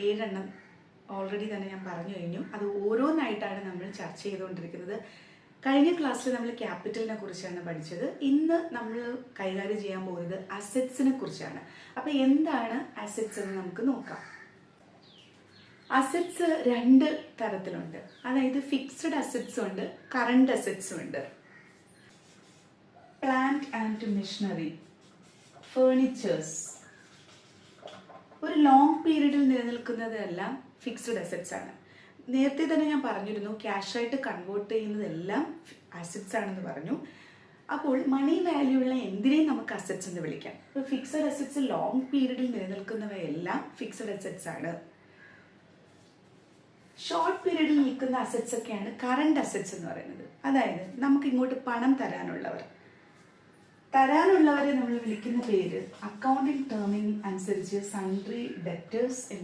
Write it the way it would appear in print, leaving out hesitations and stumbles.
7 already തന്നെ ഞാൻ പറഞ്ഞു കഴിഞ്ഞു. അത് ഓരോന്നായിട്ടാണ് നമ്മൾ ചർച്ച ചെയ്തുകൊണ്ടിരിക്കുന്നത്. കഴിഞ്ഞ ക്ലാസ്സിൽ നമ്മൾ ക്യാപിറ്റലിനെ കുറിച്ചാണ് പഠിച്ചത്. ഇന്ന് നമ്മൾ കൈകാര്യം ചെയ്യാൻ പോകുന്നത് അസറ്റ്സിനെ കുറിച്ചാണ്. അപ്പോൾ എന്താണ് അസറ്റ്സ് എന്ന് നമുക്ക് നോക്കാം. അസറ്റ്സ് 2 തരത്തിലുണ്ട്. അതായത് ഫിക്സഡ് അസറ്റ്സും ഉണ്ട്, കറണ്ട് അസറ്റ്സും ഉണ്ട്. പ്ലാന്റ് ആൻഡ് മെഷീനറി, ഫേർണിച്ചേഴ്സ്, ഒരു ലോങ് പീരീഡിൽ നിലനിൽക്കുന്നതെല്ലാം ഫിക്സഡ് അസറ്റ്സ് ആണ്. നേരത്തെ തന്നെ ഞാൻ പറഞ്ഞിരുന്നു ക്യാഷായിട്ട് കൺവേർട്ട് ചെയ്യുന്നതെല്ലാം അസറ്റ്സ് ആണെന്ന് പറഞ്ഞു. അപ്പോൾ മണി വാല്യൂ ഉള്ള എന്തിനേയും നമുക്ക് അസറ്റ്സ് എന്ന് വിളിക്കാം. ഇപ്പോൾ ഫിക്സഡ് അസറ്റ്സ് ലോങ് പീരീഡിൽ നിലനിൽക്കുന്നവയെല്ലാം ഫിക്സഡ് അസറ്റ്സ് ആണ്. ഷോർട്ട് പീരീഡിൽ നിൽക്കുന്ന അസറ്റ്സ് ഒക്കെയാണ് കറണ്ട് അസറ്റ്സ് എന്ന് പറയുന്നത്. അതായത് നമുക്ക് ഇങ്ങോട്ട് പണം തരാനുള്ളവരെ നമ്മൾ വിളിക്കുന്ന പേര് അക്കൗണ്ടിങ് ടേമിംഗ് അനുസരിച്ച് സൺട്രി ഡെറ്റേഴ്സ് എന്ന്